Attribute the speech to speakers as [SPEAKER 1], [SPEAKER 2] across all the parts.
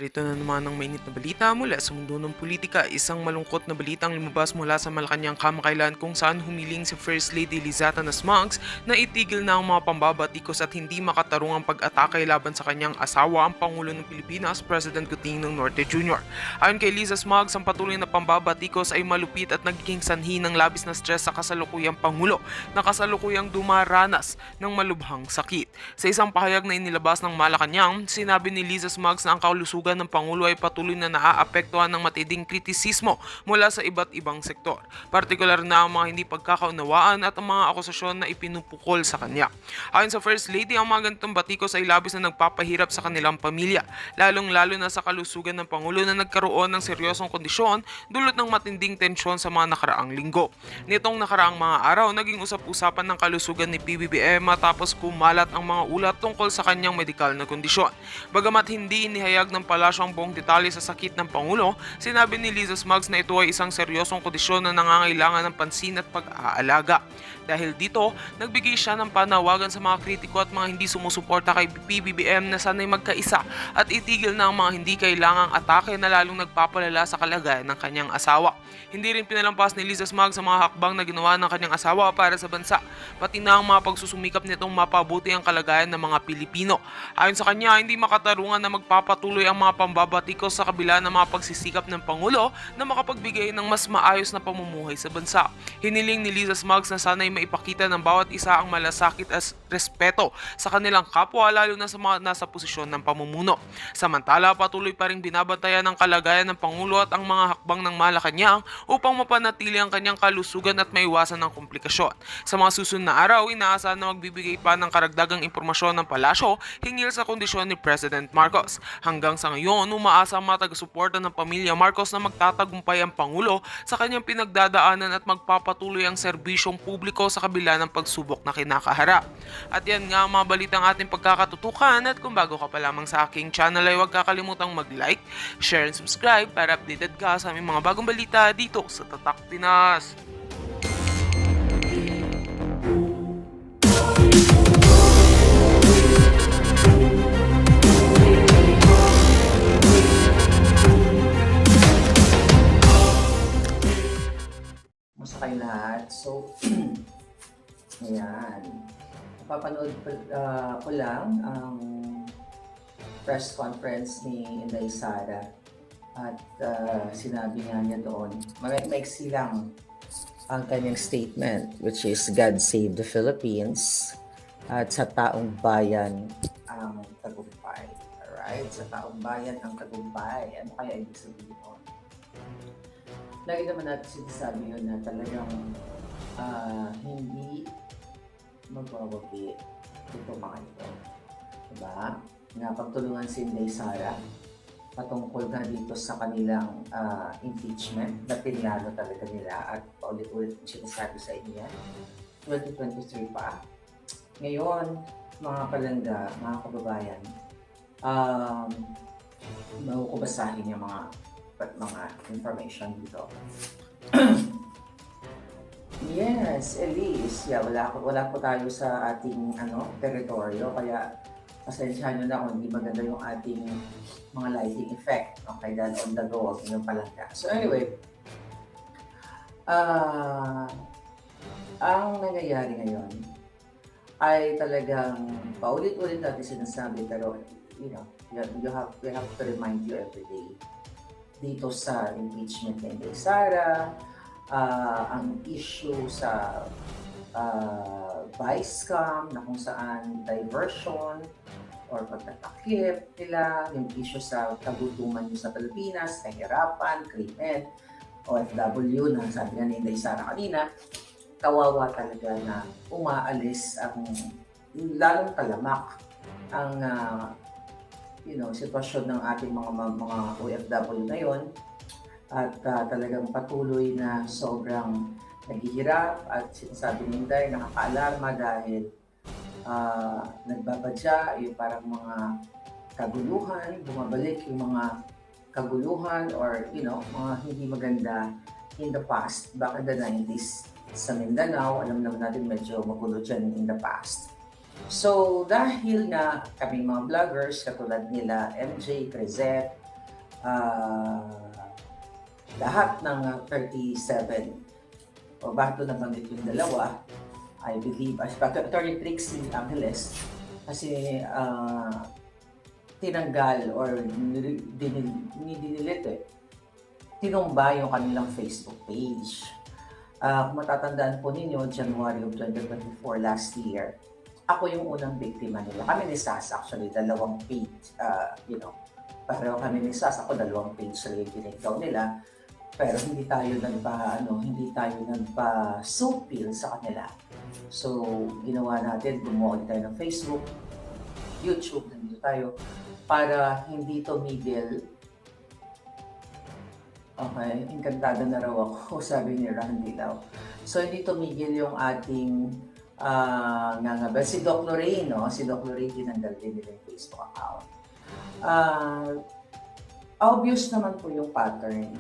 [SPEAKER 1] Rito na naman ang mainit na balita mula sa mundo ng politika. Isang malungkot na balitang lumabas mula sa Malacanang kamakailan kung saan humiling si First Lady Lizata Nasmags na itigil na ang mga pambabatikos at hindi makatarungang pag-atake laban sa kanyang asawa, ang Pangulo ng Pilipinas, President Cotinong Norte Jr. Ayon kay Liza Smags, ang patuloy na pambabatikos ay malupit at nagiging sanhi ng labis na stress sa kasalukuyang Pangulo na kasalukuyang dumaranas ng malubhang sakit. Sa isang pahayag na inilabas ng Malacanang, sinabi ni Liza Smags na ang kalusugan ng Pangulo ay patuloy na naaapektuhan ng matinding kritisismo mula sa iba't ibang sektor, partikular na ang mga hindi pagkakaunawaan at ang mga akusasyon na ipinupukol sa kanya. Ayon sa First Lady, ang mga ganitong batikos ay labis na nagpapahirap sa kanilang pamilya, lalong-lalo na sa kalusugan ng Pangulo na nagkaroon ng seryosong kondisyon dulot ng matinding tensyon sa mga nakaraang linggo. Nitong nakaraang mga araw, naging usap-usapan ng kalusugan ni PBBM matapos kumalat ang mga ulat tungkol sa kanyang medikal na kondisyon. Bagamat hindi inihayag ng palasyo ang buong detalye sa sakit ng Pangulo, sinabi ni Liza Smags na ito ay isang seryosong kondisyon na nangangailangan ng pansin at pag-aalaga. Dahil dito, nagbigay siya ng panawagan sa mga kritiko at mga hindi sumusuporta kay PBBM na sanay magkaisa at itigil na ang mga hindi kailangang atake na lalong nagpapalala sa kalagayan ng kanyang asawa. Hindi rin pinalampas ni Liza Smags sa mga hakbang na ginawa ng kanyang asawa para sa bansa, pati na ang mga pagsusumikap nitong mapabuti ang kalagayan ng mga Pilipino. Ayon sa kanya, hindi makatarungan na magpapatuloy ang mga pambabatikos sa kabila ng mga pagsisikap ng Pangulo na makapagbigay ng mas maayos na pamumuhay sa bansa. Hiniling ni Liza Smags na sana'y maipakita ng bawat isa ang malasakit at respeto sa kanilang kapwa, lalo na sa mga nasa posisyon ng pamumuno. Samantala, patuloy pa rin binabantayan ng kalagayan ng Pangulo at ang mga hakbang ng Malacanang upang mapanatili ang kanyang kalusugan at maiwasan ng komplikasyon. Sa mga susunod na araw, inaasahan na magbibigay pa ng karagdagang impormasyon ng palasyo hinggil sa kondisyon ni President Marcos. Hanggang sa ngayon, umaasa ang mga taga-suporta ng pamilya Marcos na magtatagumpay ang Pangulo sa kanyang pinagdadaanan at magpapatuloy ang serbisyong publiko sa kabila ng pagsubok na kinakaharap. At yan nga ang mga balitang ating pagkakatutukan, at kung bago ka pa lamang sa aking channel ay huwag kakalimutang mag-like, share and subscribe para updated ka sa aming mga bagong balita dito sa Tatak Pinas.
[SPEAKER 2] Musta kayo lahat? So, ayan. Papanood ko lang ang press conference ni Inday Sara at sinabi nga niya doon, maiksi lang ang kanyang statement, which is God save the Philippines at sa taong bayan ang tagumpay. Alright? Sa taong bayan ang tagumpay. Ano kaya ibig sabihin nun? Lagi naman natin sinasabi yun na talagang hindi magwawabi itong mga ito. Diba? Na pagtulungan si Inday Sara patungkol na dito sa kanilang impeachment na pinlano talaga nila at paulit-ulit sinasabi sa inyo yan. 2023 pa. Ngayon, mga palangga, mga kababayan, makukubasahin yung mga information dito. Yes, Elise. Yeah, wala po tayo sa ating teritoryo, kaya pasensyahan nyo na kung hindi maganda yung ating mga lighting effect. Okay, dahil on the go, huwag nyo palangga. So anyway, ang nangyayari ngayon ay talagang paulit-ulit natin sinasabi, pero you know, we have to remind you every day dito sa impeachment ni Inday Sara, ang issue sa vice scam na kung saan diversion or pagtatakip nila, yung issue sa kagutuman nyo sa Pilipinas, kahirapan, krimen, OFW na sabi nga ni Inday Sara kanina, kawawa talaga na umaalis ang lalong talamak ang sitwasyon ng ating mga OFW ngayon at talagang patuloy na sobrang naghihirap at sinasabi ni Inday nakakaalarma dahil nagbabadya yung parang mga kaguluhan, bumabalik yung mga kaguluhan or mga hindi maganda in the past, back in the 90s sa Mindanao. Alam naman natin medyo magulo dyan in the past. So, dahil nga kaming mga vloggers, katulad nila MJ, Crizet, ah, lahat ng 37 o bakit ko nabanggit yung dalawa, I believe, as Attorney Trixie Angeles, kasi tinanggal or dinilit tinumba yung kanilang Facebook page. Kung matatandaan po ninyo, January of 2024 last year, ako yung unang biktima nila. Kami ni Sas actually, dalawang page, pero kami ni Sas, ako dalawang page rin yung tinigdaw nila. Pero hindi tayo nagpa-supil sa kanila. So, ginawa natin, gumawa tayo ng Facebook, YouTube, nandito tayo, para hindi tumigil. Okay, inkantado na raw ako, sabi ni Randy daw. So, hindi tumigil yung ating ngangabel. Si Doc Lorraine, no? Si Doc Lorraine, tinanggal din nila yung Facebook account. Obvious naman po yung pattern.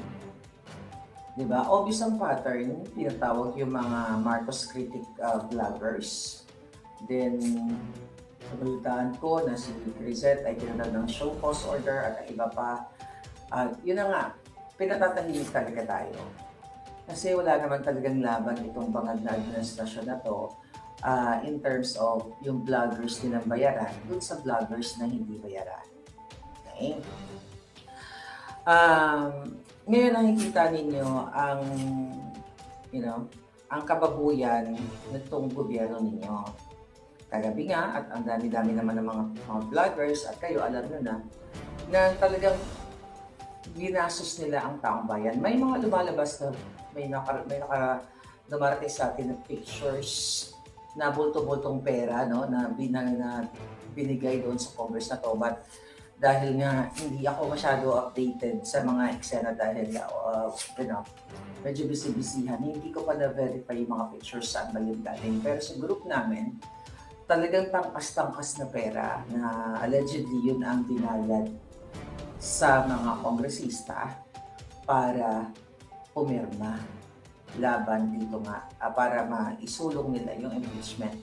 [SPEAKER 2] Diba? Obvious ang pattern, tinatawag yung mga Marcos critic vloggers. Then, nabalitaan ko na si Crisette ay tinatawag ng show cause order at iba pa. Yun na nga, pinatatahimik talaga tayo. Kasi wala naman talagang laban itong bangag na administrasyon na to in terms of yung vloggers din ang bayaran dun sa vloggers na hindi bayaran. Okay? Ngayon nakikita ninyo ang kababuyan nitong gobyerno ninyo. Kagabi nga, at ang dami-dami naman ng mga vloggers, at kayo alam nyo na talagang ginastos nila ang taong bayan. May mga lumalabas na may dumarating sa atin ng pictures na bulto-bultong pera, no, na binigay doon sa Congress na to. But dahil nga hindi ako masyado updated sa mga eksena dahil medyo busy-busyhan, hindi ko pa na-verify yung mga pictures saan ba yung galing. Pero sa group namin, talagang tangkas-tangkas na pera na allegedly yun ang dinayad sa mga kongresista para pumirma laban dito nga para maisulong nila yung impeachment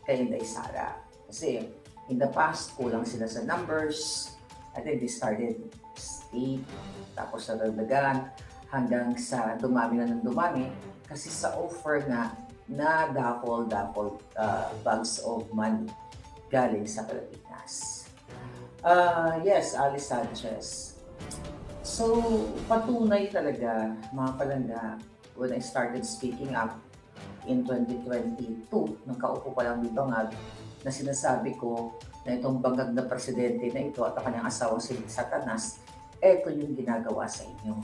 [SPEAKER 2] kay Inday Sara. Kasi in the past, kulang sila sa numbers. I think they started 8, tapos nadagdagan hanggang sa dumami na ng dumami kasi sa offer nga na dapol bags of money galing sa Pilipinas. Yes, Alice Sanchez. So, patunay talaga, mga palangga, when I started speaking up in 2022, nung kaupo pa lang dito nga, na sinasabi ko na itong bangag na presidente na ito at ang kanyang asawa si Satanas, ito yung ginagawa sa inyo.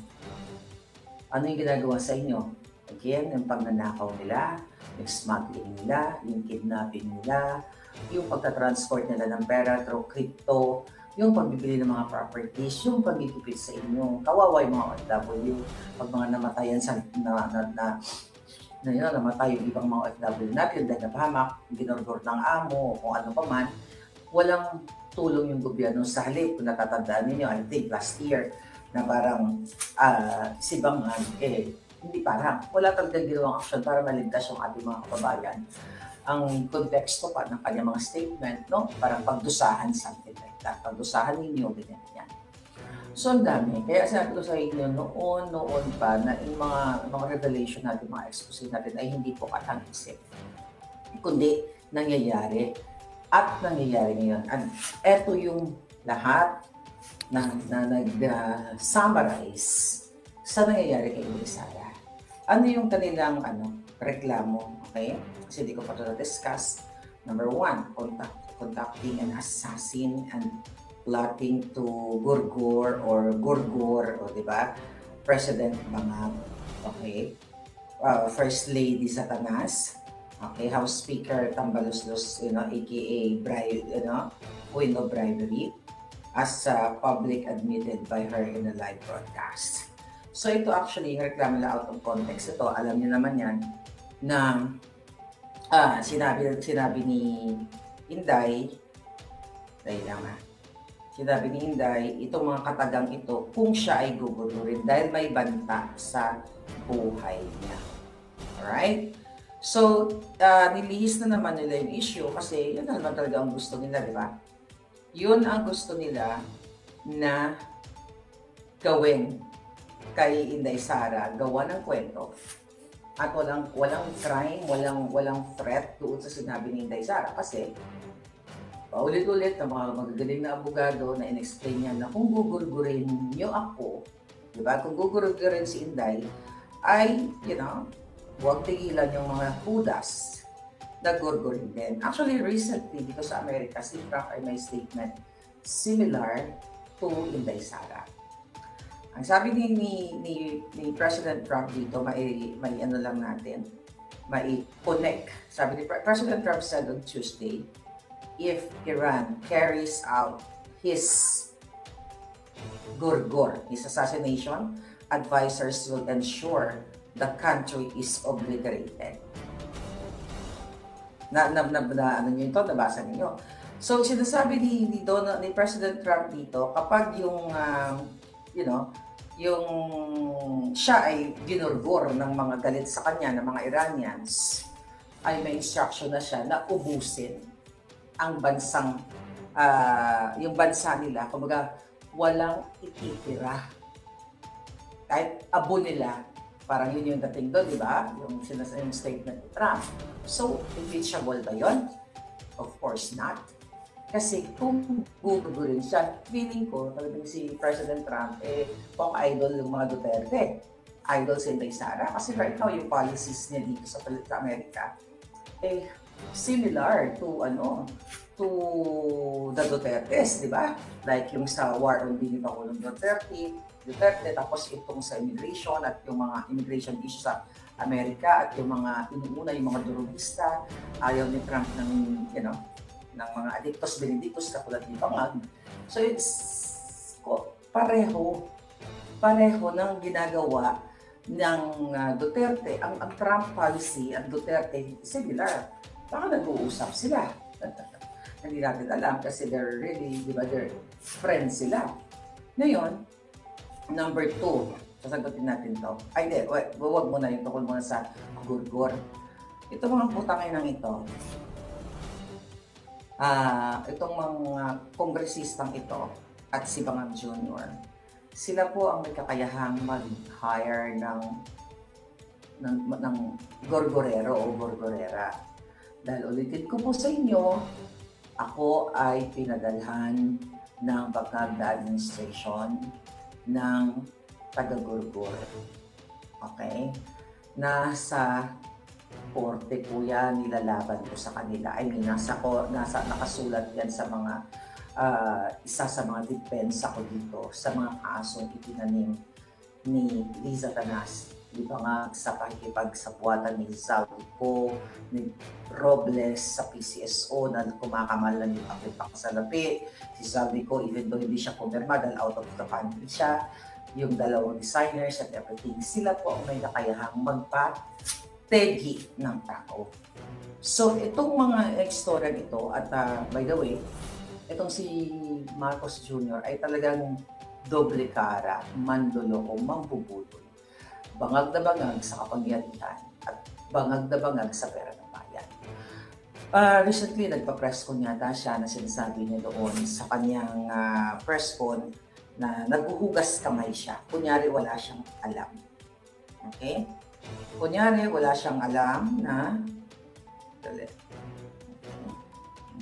[SPEAKER 2] Ano yung ginagawa sa inyo? Again, yung pagnanakaw nila, yung smuggling nila, yung kidnapping nila, yung pagta-transport nila ng pera through crypto, yung pagbibili ng mga properties, yung pagigipit sa inyo. Kawawa yung mga OFW, pag mga namatayan sa namatay yung ibang mga OFW natin dahil napahamak, ginorgor ng amo, o kung ano pa man, walang tulong yung gobyerno sa halip. Kung natatandaan ninyo, I think last year, na parang si Bangan, hindi parang, wala talagang ginawang action para maligtas yung ating mga kababayan. Ang konteksto pa ng kanyang mga statement, no? Parang pagdusahan, something like that. Pagdusahan ninyo, ganyan. So, ang dami. Kaya sabi ko sa inyo, noon pa, na yung mga revelation natin, mga expose natin, ay hindi po katang-isip. Kundi, nangyayari. At nangyayari ngayon. At eto yung lahat na nag-summarize sa nangyayari kay Inday Sara. Ano yung kanilang reklamo? Okay? Kasi hindi ko pa ito na-discuss. Number 1, conducting an assassin and plotting to Gorgor, o diba? President Bangag. Okay? First Lady Satanas. Okay, House Speaker Tambaluslos, aka Queen of Bribery, as public admitted by her in a live broadcast. So ito actually, reklamo na out of context ito. Alam niyo naman yan na sinabi ni Inday, sinabi ni Inday, itong mga katagang ito, kung siya ay gugulurin dahil may banta sa buhay niya. Alright? So, nilihis na naman nila yung issue kasi yun na naman talaga ang gusto nila, di ba? Yun ang gusto nila na gawin kay Inday Sara, gawa ng kwento. At walang crime, walang threat doon sa sinabi ni Inday Sara. Kasi, paulit-ulit ng mga magagaling na abogado na in-explain niya na kung gugurgurin niyo ako, di ba? Kung gugurgurin si Inday, ay, huwag tigilan yung mga hudas na gurgurin din. Actually, recently, dito sa Amerika, si Trump ay may statement similar to Inday Sara. Ang sabi ni President Trump dito, may ano lang natin, may connect. Sabi ni President Trump said on Tuesday, if Iran carries out his gurgur, his assassination, advisors will ensure the country is obliterated. Ano nyo ito, nabasa niyo. So, sinasabi ni President Trump dito, kapag yung siya ay ginurgur ng mga galit sa kanya, ng mga Iranians, ay may instruction na siya na ubusin ang yung bansa nila. Kumbaga, walang ititira. Kahit abo nila, parang yun yung dating doon, di ba? Yung statement ni Trump. So, impeachable ba yun? Of course not. Kasi kung gugurgurin siya, feeling ko talagang si President Trump, pang idol yung mga Duterte. Idol si Inday Sara. Kasi right now, yung policies niya dito sa Amerika, similar to the Dutertes, di ba? Like yung sa war on din ni Pangulong Duterte, tapos itong sa immigration at yung mga immigration issues sa Amerika at yung mga inuuna, yung mga durugista, ayaw ni Trump ng ng mga adictos benedictus katulad ni Bangag. So it's pareho ng ginagawa ng Duterte. Ang Trump policy at Duterte similar. Baka nag-uusap sila. Hindi natin alam kasi they're really, di ba, they're friends sila. Ngayon, number 2, sasagutin natin to. Ay, di, wag muna yung tukol muna sa gurgur. Ito mga putangin ng ito. Itong mga kongresistang ito at si Bangag Jr., sila po ang may kakayahang mag-hire ng gorgorero o gorgorera. Dahil ulitin ko po sa inyo, ako ay pinadalhan ng Bangag administration ng taga-gurgur. Okay? Nasa korte po yan, nilalaban ko sa kanila. I mean, nakasulat yan sa mga, isa sa mga depensa ko dito, sa mga kasong itinanim ni Liza Tanas. Di ba nga sa pakikipagsapwatan ni Zaldico, ni Robles sa PCSO na kumakamalan yung pakipakasalapi. Si Zaldico, even though hindi siya pumirma dahil out of the country siya, yung dalawang designers at everything, sila po ang may nakayahang tegi ng tao. So, itong mga ekstorya nito, at by the way, itong si Marcos Jr. ay talagang doble kara, mandoloko, mambubudol. Bangag na bangag sa kapangyarihan at bangag na bangag sa pera ng bayan. Recently, nagpa-press con yata siya na sinasabi niya doon sa kanyang press con na naghuhugas kamay siya. Kunyari, wala siyang alam. Okay? Kunyari, wala siyang alam na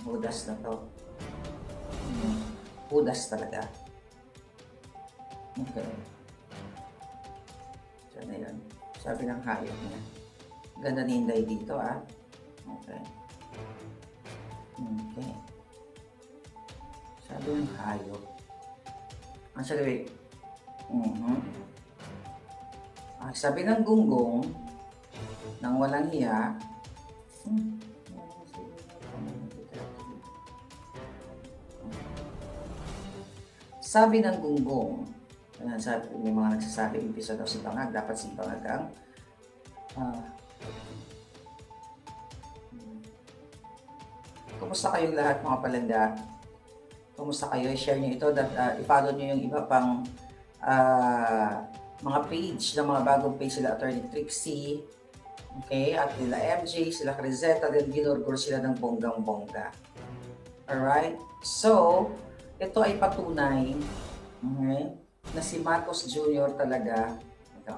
[SPEAKER 2] hudas na to. Hudas talaga. Okay. So, na yun. Sabi ng hayop niya. Ganda ni Inday dito, Okay. Okay. Sabi ng hayop. Actually, sabi ng gunggong, nang walang hiya, sabi ng gunggong, may mga nagsasabi, impisa daw si Bangag, dapat si Bangag ang kumusta kayong lahat mga palanda? Kumusta kayo? I-share nyo ito, i-follow nyo yung iba pang mga page, ng mga bagong page sila Attorney Trixie, okay, at nila MJ, sila Crizeta, then ginurgur sila ng bonggang-bongga. Alright? So, ito ay patunay, okay, na si Marcos Jr. talaga, ito,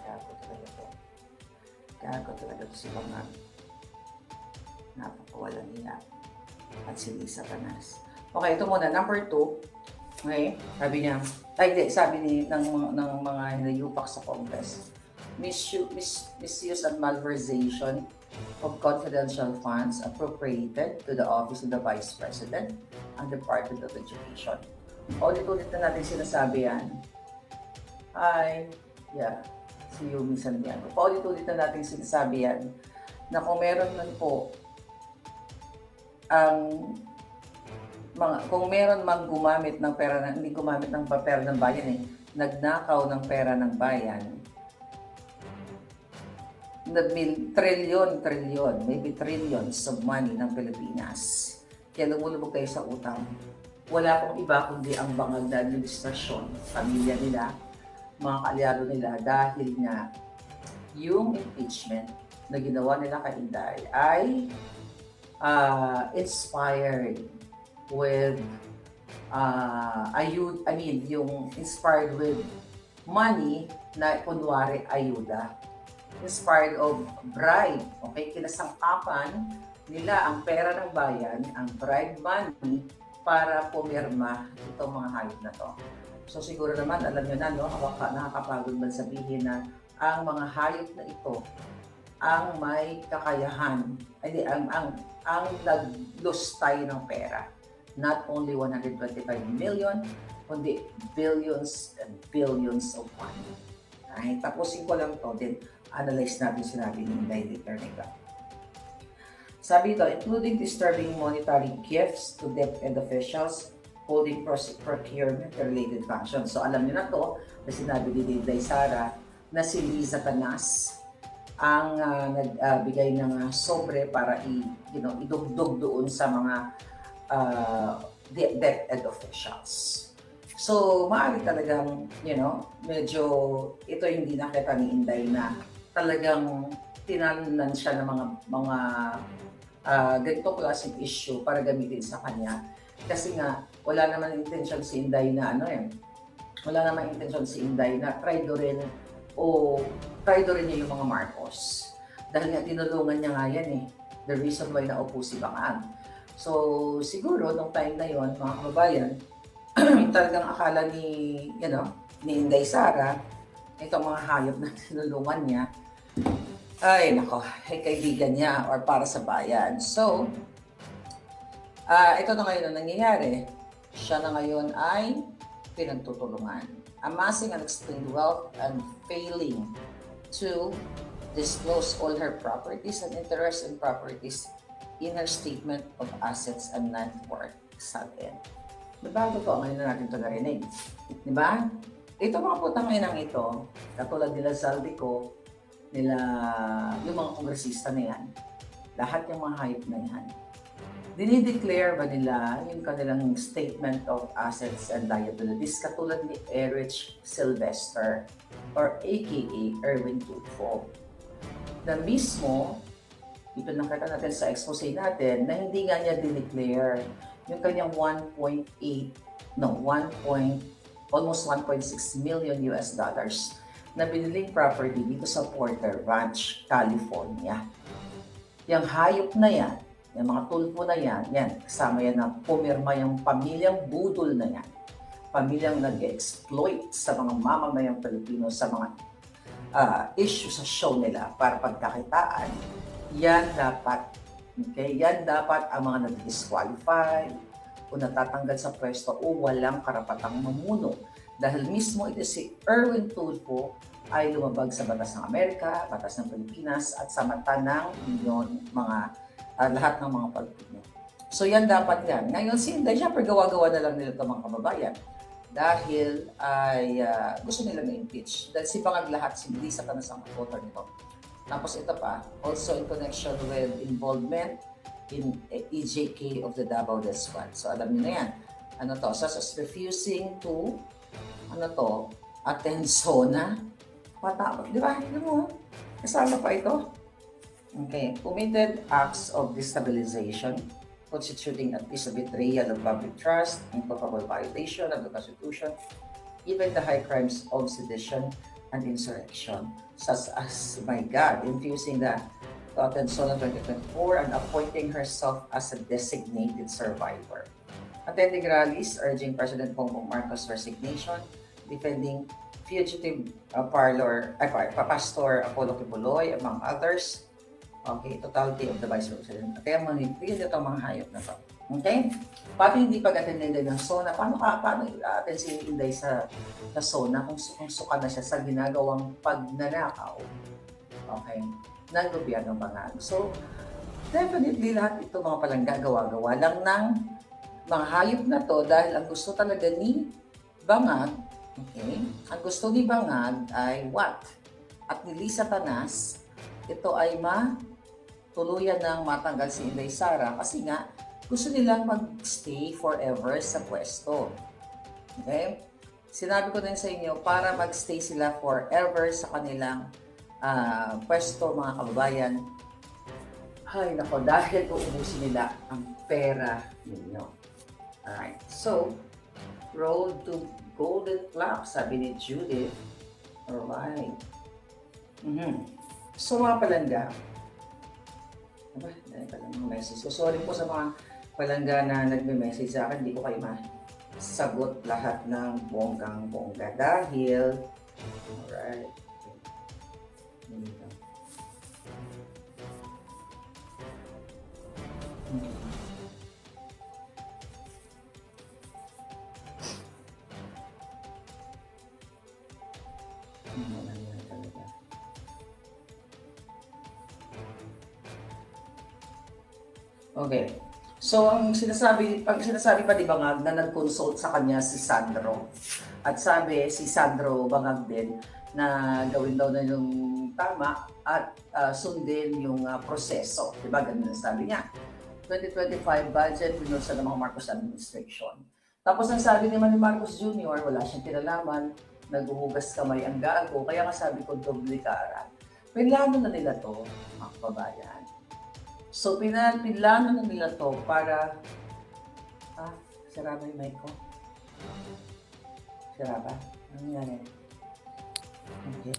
[SPEAKER 2] gago talaga to. Gago talaga to si Bangag. Napakawalang niya. At si Lisa Canas. Okay, ito muna. Number 2. Okay, sabi niya, sabi ng mga hinayupak sa Congress, misuse and malversation of confidential funds appropriated to the Office of the Vice President and Department of Education. Ulit-ulit na natin sinasabi yan. Si Yumi Santiago. Paulit-ulit na natin sinasabi yan na kung meron man po kung meron mang gumamit ng pera, hindi gumamit ng pera ng bayan nagnakaw ng pera ng bayan, trillion, maybe trillions of money ng Pilipinas. Kaya lumulubog kayo sa utang. Wala pong iba kundi ang bangag na administrasyon, pamilya nila, mga kaalyado nila, dahil nga yung impeachment na ginawa nila kay Inday ay inspired with yung inspired with money na kunwari ayuda. Inspired of bribe. Okay, kinasangkapan nila ang pera ng bayan, ang bribe money para pumirma itong mga hayop na to. So siguro naman, alam nyo na, no, nakakapagod man sabihin na ang mga hayop na ito ang may kakayahan, ang naglustay ng pera. Not only 125 million, kundi billions and billions of money. Ay, tapusin ko lang to, then analyze natin sinabi ni Inday later nila. Sabi ito, including disturbing monetary gifts to DepEd officials holding procurement-related functions. So alam niyo na to, na sinabi ni Inday Sara na si Liza Canas ang nagbigay ng sobre para idugdog doon sa mga DepEd officials. So, maaari talagang, medyo ito hindi nakita ni Inday na talagang tinanunan siya ng mga ganito klaseng issue para gamitin sa kanya. Kasi nga, wala naman intention si Inday na traidorin niya yung mga Marcos. Dahil nga tinulungan niya nga yan the reason why naupo si Bangag. So, siguro, nung time na yon, mga kababayan, talagang akala ni Inday Sara, itong mga hayop na tinulungan niya, ay nako, kaibigan niya or para sa bayan. So, ito na ngayon ang nangyayari. Siya na ngayon ay pinagtutulungan. Amassing unexplained wealth and failing to disclose all her properties and interest in properties in her statement of assets and net worth. Sabi. Bago po ngayon na natin ito narinig. Diba? Ito mga putang inang ito, katulad nila Zaldico, yung mga kongresista na yan, lahat yung mga hayop na yan, dinideclare ba nila yung kanilang statement of assets and liabilities katulad ni Erich Sylvester or aka Erwin Tulfo na mismo, ito nakita natin sa expose natin, na hindi nga niya dineclare yung kanyang almost 1.6 million US dollars na biniling property dito sa Porter Ranch, California. Yung hayop na yan, yung mga tulpo na yan, kasama yan na pumirma yung pamilyang budol na yan. Pamilyang nag-exploit sa mga mamamayang Pilipino sa mga issue sa show nila para pagkakitaan. Yan dapat ang mga nag-disqualify o natatanggal sa pwesto o walang karapatang mamuno. Dahil mismo ito si Erwin Tulfo ay lumabag sa batas ng Amerika, batas ng Pilipinas at sa mata ng lahat ng mga Pilipino. So yan dapat yan. Ngayon si Inday, syempre gawa-gawa na lang nila ito mga kababayan. Dahil ay gusto nila na-impeach. Dahil si Bangag lahat, si Lisa Canas ang voter nito. Tapos ito pa, also in connection with involvement in EJK of the Davao Del Squad. So alam niyo na yan. Such as refusing to, attend SONA. Di ba? Kasama pa ito. Okay. Committed acts of destabilization constituting at least a betrayal of public trust, improbable violation of the Constitution, even the high crimes of sedition and insurrection, such as, my God, infusing the Atenson 2024 and appointing herself as a designated survivor. Attending rallies urging President Bongbong Marcos' resignation, defending fugitive Pastor Apollo Kibuloy, among others. Okay, totality of the Vice President. Kaya manipil itong mga hayop na to. Okay? Pati hindi pag-attend ng SONA, paano i-attend si Inday sa SONA kung suka na siya sa ginagawang pagnanakaw? Okay? Ng gobyerno Bangag. So, definitely lahat ito mga palangga gawa-gawa lang ng mga hayop na to dahil ang gusto talaga ni Bangag, okay? Ang gusto ni Bangag ay what? At ni Lisa Tanas, ito ay tuluyan ng matanggal si Inday Sara kasi nga gusto nilang mag-stay forever sa pwesto. Okay? Sinabi ko din sa inyo, para mag-stay sila forever sa kanilang pwesto, mga kababayan, ay nako, dahil uubusin nila ang pera ninyo. Alright, so, road to golden clock, sabi ni Judith. Alright. So, mga palangga, dahil pala mga message. So, sorry po sa mga palangga na nagme-message sa akin, hindi ko kayo masagot lahat ng bonggang-bongga dahil, alright, dito. Okay. So, ang sinasabi pa ni Bangag na nag-consult sa kanya si Sandro. At sabi si Sandro Bangag din na gawin daw na yung tama at sundin yung proseso. Diba? Ganun ang sabi niya. 2025 budget, binulsa ng mga Marcos administration. Tapos ang sabi naman ni Marcos Jr., wala siyang kinalaman, naghuhugas kamay ang gago, kaya nga sabi ko doble kara. Pinlano na nila to, mga kababayan. So, pinlano na nila to para, sira ba yung mic ko? Sira ba? Ano nangyari? Okay.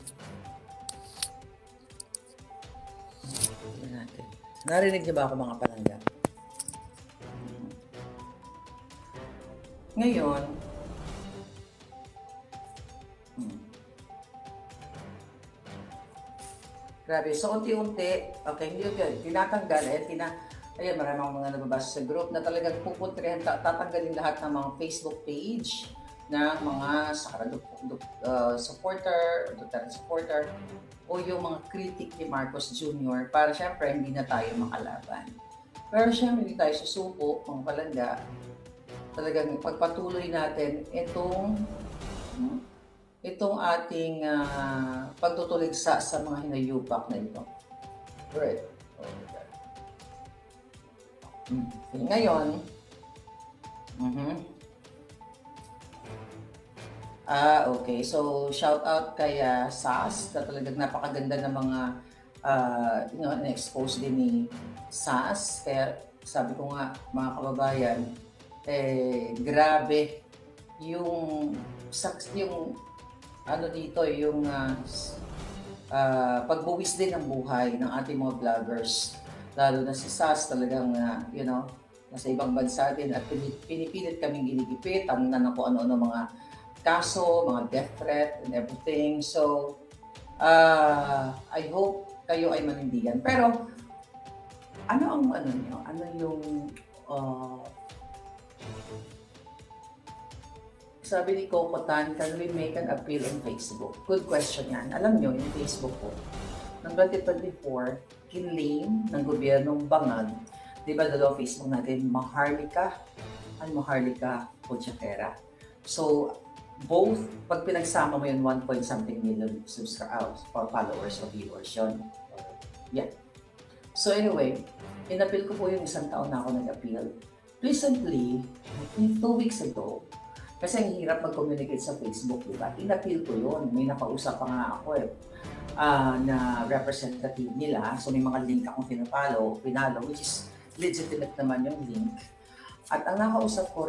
[SPEAKER 2] Tignan natin. Narinig niyo ba ako, mga palangga? Ngayon, grabe. So, unti-unti, okay, hindi yun, tinatanggal, ayan, marami akong mga nababasa sa group na talagang pupuntrihan, tatanggalin lahat ng mga Facebook page na mga Sara supporter, Duterte supporter, o yung mga critic ni Marcos Jr. para syempre hindi na tayo makalaban. Pero syempre hindi tayo susuko, mga palangga, talagang pagpatuloy natin itong ating pagtutuligsa sa mga hinayupak na ito. Right. Okay. Ngayon, okay. So, shout out kay SAS na talagang napakaganda ng mga na-expose din ni SAS. Kaya sabi ko nga, mga kababayan, grabe yung ano dito, yung pagbuwis din ng buhay ng ating mga vloggers. Lalo na si SAS talagang, nasa ibang bansa din at pinipilit kaming ginigipit ang kung ano-ano mga kaso, mga death threat and everything. So, I hope kayo ay manindigan. Pero, ano nyo? Ano yung sabi ni Coco Tan, can we make an appeal on Facebook? Good question yan. Alam nyo, yung Facebook ko, noong 2024, kinlame ng gobyernong Bangag, di ba dalawa Facebook natin, Maharlika and Maharlika Pochakera. So, both, pag pinagsama mo yun, 1.something million followers o viewers yun. Yeah. So anyway, in-appeal ko po yung isang taon na ako nag-appeal. Recently, 2 weeks ago, kasi ang hirap mag-communicate sa Facebook, diba? In-appeal ko yun. May nakausap pa nga ako na representative nila. So may mga link akong pinalo, which is legitimate naman yung link. At ang nakausap ko,